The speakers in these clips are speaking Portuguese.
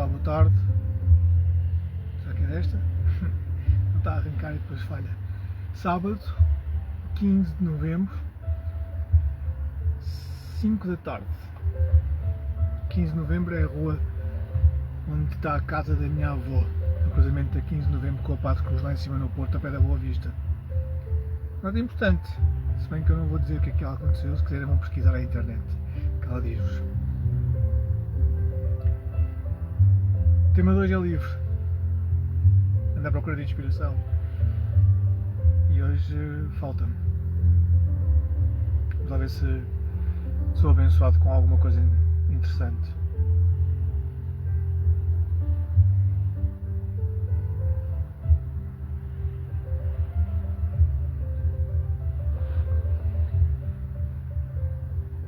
Olá, boa tarde. Será que é desta? Não está a arrancar e depois falha. Sábado, 15 de novembro, 5 da tarde. 15 de novembro é a rua onde está a casa da minha avó. No cruzamento da 15 de novembro com a Pato Cruz, lá em cima no Porto, a pé da Boa Vista. Nada importante, se bem que eu não vou dizer o que é que ela aconteceu, se quiserem vão pesquisar na internet, que ela diz-vos. O tema de hoje é livre. Ando à procura de inspiração. E hoje falta-me. Vamos lá ver se sou abençoado com alguma coisa interessante.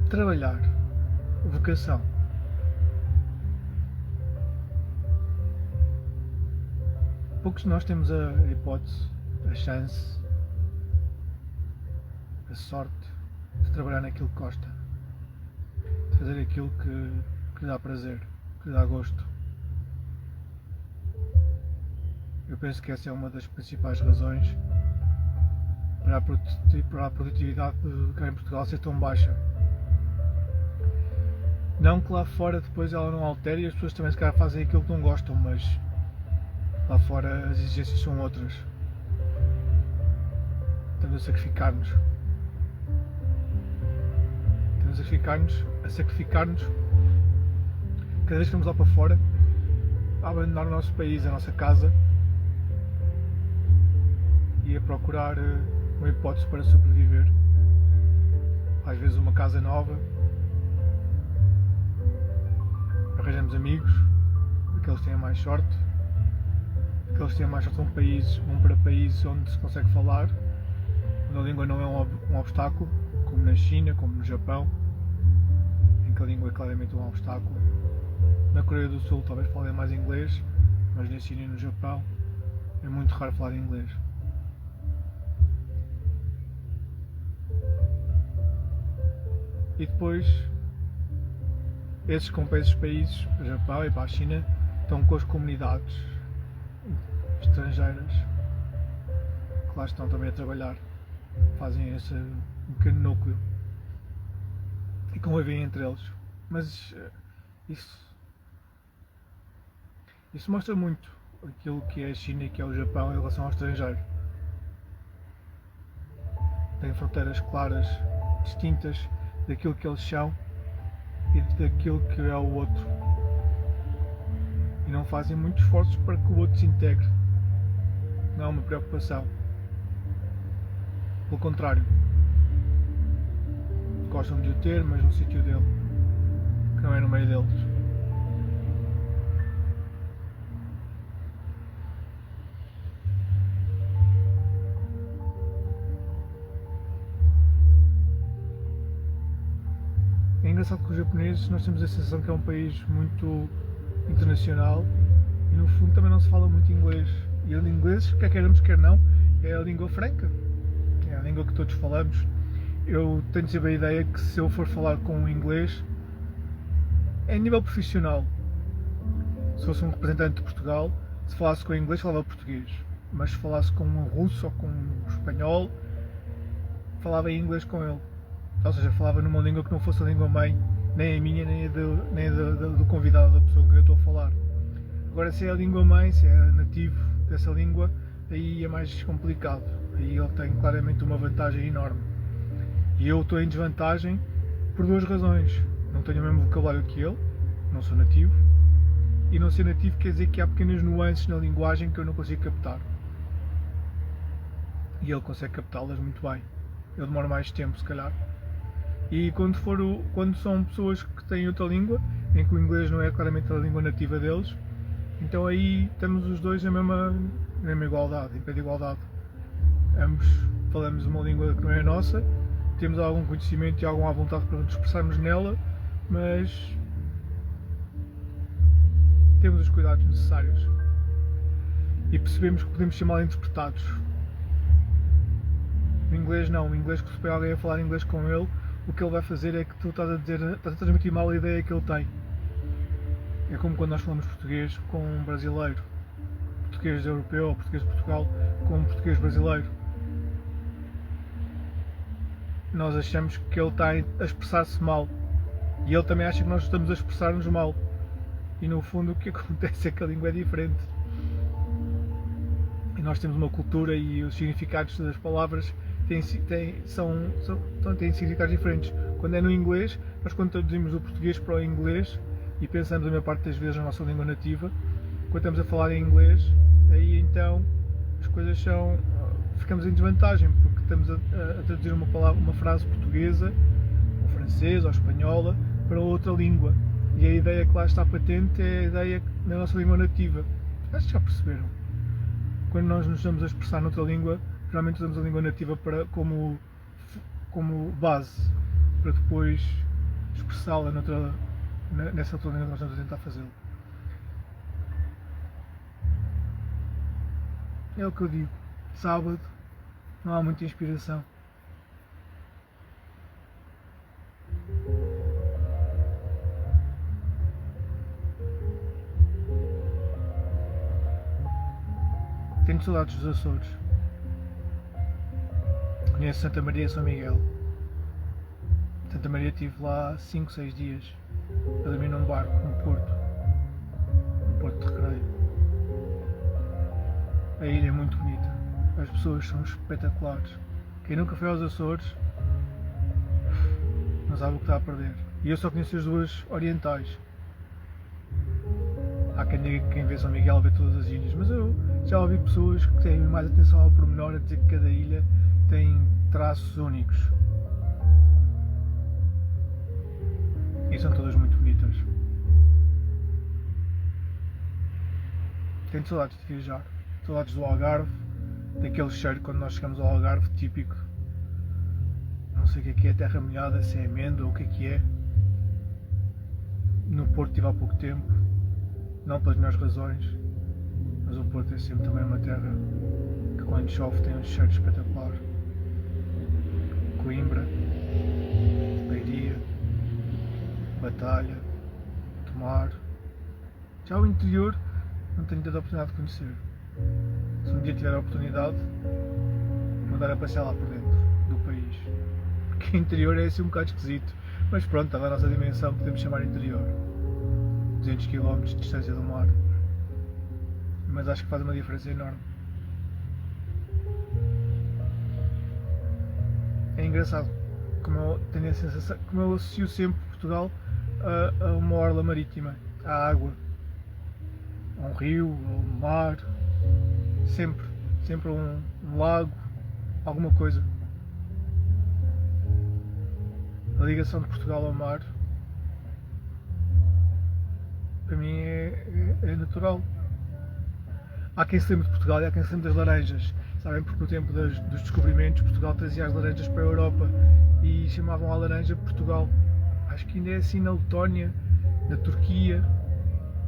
Trabalhar. Vocação. Poucos de nós temos a hipótese, a chance, a sorte de trabalhar naquilo que gosta, de fazer aquilo que lhe dá prazer, que lhe dá gosto. Eu penso que essa é uma das principais razões para a produtividade cá em Portugal ser tão baixa. Não que lá fora depois ela não altere e as pessoas também se calhar fazem aquilo que não gostam, mas lá fora as exigências são outras. Estamos a sacrificar-nos. Estamos a sacrificar-nos cada vez que vamos lá para fora, a abandonar o nosso país, a nossa casa e a procurar uma hipótese para sobreviver. Às vezes uma casa nova, arranjamos amigos, aqueles que têm mais sorte. Aqueles que têm mais sorte vão para países onde se consegue falar, onde a língua não é um obstáculo, como na China, como no Japão, em que a língua é claramente um obstáculo. Na Coreia do Sul talvez falem mais inglês, mas na China e no Japão é muito raro falar inglês. E depois, esses que vão para esses países, para o Japão e para a China, estão com as comunidades estrangeiras que lá estão também a trabalhar, fazem esse pequeno núcleo e convivem entre eles. Mas isso mostra muito aquilo que é a China e que é o Japão em relação ao estrangeiro. Têm fronteiras claras, distintas daquilo que eles são e daquilo que é o outro, e não fazem muitos esforços para que o outro se integre. Não é uma preocupação. Pelo contrário, gostam de o ter, mas no sítio dele, que não é no meio deles. É engraçado que os japoneses, nós temos a sensação que é um país muito internacional e no fundo também não se fala muito inglês. E o inglês, quer queiramos quer não, é a língua franca, é a língua que todos falamos. Eu tenho sempre a ideia que se eu for falar com um inglês é a nível profissional. Se fosse um representante de Portugal, se falasse com o inglês falava português, mas se falasse com um russo ou com um espanhol falava em inglês com ele. Ou seja, falava numa língua que não fosse a língua mãe, nem a minha, nem a do convidado, da pessoa com quem eu estou a falar. Agora, se é a língua mãe, se é nativo dessa língua, aí é mais complicado. Aí ele tem claramente uma vantagem enorme. E eu estou em desvantagem por duas razões. Não tenho o mesmo vocabulário que ele, não sou nativo, e não ser nativo quer dizer que há pequenas nuances na linguagem que eu não consigo captar. E ele consegue captá-las muito bem. Eu demoro mais tempo, se calhar. E quando são pessoas que têm outra língua, em que o inglês não é claramente a língua nativa deles, então aí estamos os dois na mesma igualdade, em pé de igualdade. Ambos falamos uma língua que não é a nossa, temos algum conhecimento e alguma vontade para nos expressarmos nela, mas temos os cuidados necessários e percebemos que podemos ser mal interpretados. O inglês não, o inglês, que se põe alguém a falar inglês com ele, o que ele vai fazer é que tu estás a transmitir mal a ideia que ele tem. É como quando nós falamos português com um brasileiro, português europeu ou português de Portugal com um português brasileiro. Nós achamos que ele está a expressar-se mal e ele também acha que nós estamos a expressar-nos mal. E no fundo o que acontece é que a língua é diferente. E nós temos uma cultura e os significados das palavras têm significados diferentes. Quando é no inglês, nós quando traduzimos do português para o inglês e pensamos a maior parte das vezes na nossa língua nativa, quando estamos a falar em inglês, aí então as coisas ficamos em desvantagem, porque estamos a traduzir uma frase portuguesa, ou francesa, ou espanhola, para outra língua. E a ideia que lá está patente é a ideia na nossa língua nativa. Acho que já perceberam. Quando nós nos estamos a expressar noutra língua, geralmente usamos a língua nativa como base, para depois expressá-la nessa outra língua que nós estamos a tentar fazê-lo. É o que eu digo. Sábado, não há muita inspiração. Tenho saudades dos Açores. Conheço Santa Maria e São Miguel. Santa Maria estive lá 5, 6 dias a dormir num barco no Porto de Recreio. A ilha é muito bonita, as pessoas são espetaculares. Quem nunca foi aos Açores não sabe o que está a perder. E eu só conheço as duas orientais. Há quem diga que quem vê São Miguel vê todas as ilhas, mas eu já ouvi pessoas que têm mais atenção ao pormenor a dizer que cada ilha tem traços únicos. E são todas muito bonitas. Tenho saudades de viajar, saudades do Algarve, daquele cheiro quando nós chegamos ao Algarve típico. Não sei o que é terra molhada, se é amêndoa ou o que é. No Porto estive há pouco tempo, não pelas melhores razões, mas o Porto é sempre também uma terra que quando chove tem um cheiro espetacular. Coimbra, Leiria, Batalha, Tomar. Já o interior não tenho tanta oportunidade de conhecer. Se um dia tiver a oportunidade, vou andar a passear lá por dentro do país. Porque interior é assim um bocado esquisito. Mas pronto, está na nossa dimensão, podemos chamar interior. 200 km de distância do mar. Mas acho que faz uma diferença enorme. É engraçado como eu tenho a sensação, como eu associo sempre Portugal a uma orla marítima, à água, a um rio, a um mar, sempre um lago, alguma coisa. A ligação de Portugal ao mar, para mim é natural. Há quem se lembre de Portugal e há quem se lembre das laranjas. Sabem, porque no tempo dos descobrimentos Portugal trazia as laranjas para a Europa e chamavam a laranja Portugal. Acho que ainda é assim na Letónia, na Turquia,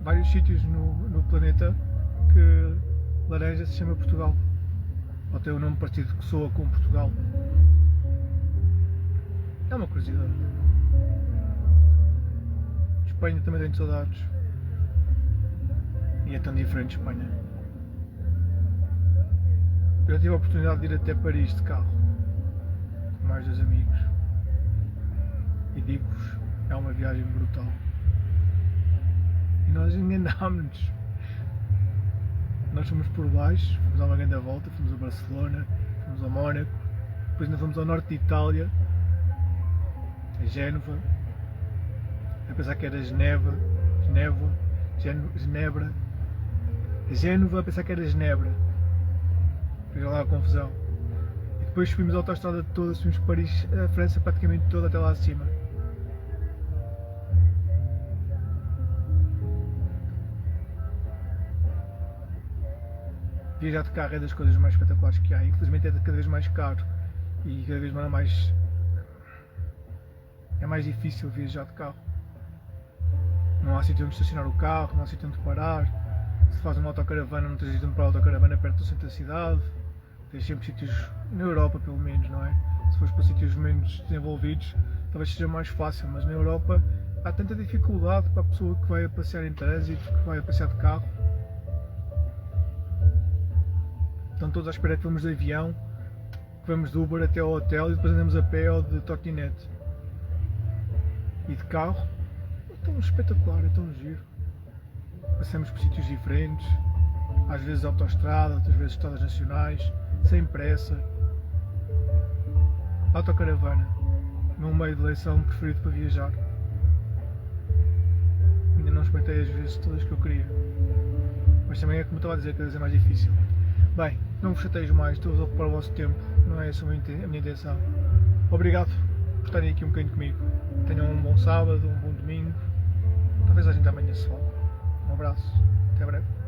vários sítios no planeta que laranja se chama Portugal. Ou tem um nome parecido que soa com Portugal. É uma curiosidade. Espanha também tenho saudades. E é tão diferente Espanha. Eu tive a oportunidade de ir até Paris de carro, com mais 2 amigos. E digo-vos, é uma viagem brutal. E nós enganámos-nos. Nós fomos por baixo, fomos a uma grande volta, fomos a Barcelona, fomos a Mónaco, depois ainda fomos ao norte de Itália, a Génova, a pensar que era Genebra, a Génova a pensar que era Genebra. Veja lá a confusão. E depois subimos a autoestrada toda, subimos Paris, a França praticamente toda até lá acima. Viajar de carro é das coisas mais espetaculares que há. Infelizmente é cada vez mais caro e cada vez é mais difícil viajar de carro. Não há sítio onde estacionar o carro, não há sítio onde parar. Se faz uma autocaravana, não tens sítio onde parar a autocaravana perto do centro da cidade. Tens sempre sítios, na Europa pelo menos, não é? Se fores para sítios menos desenvolvidos, talvez seja mais fácil, mas na Europa há tanta dificuldade para a pessoa que vai a passear em trânsito, que vai a passear de carro. Estão todos à espera que vamos de avião, que vamos de Uber até ao hotel e depois andamos a pé ou de trotinete. E de carro, é tão espetacular, é tão giro. Passamos por sítios diferentes, às vezes autoestrada, outras vezes estradas nacionais, sem pressa. Autocaravana, meu meio de eleição preferido para viajar. Ainda não experimentei as vezes todas que eu queria, mas também é como estava a dizer, cada vez é mais difícil. Bem, não vos chateio mais, estou a ocupar o vosso tempo, não é essa a minha intenção. Obrigado por estarem aqui um bocadinho comigo. Tenham um bom sábado, um bom domingo, talvez a gente amanhã se fale. Um abraço, até breve.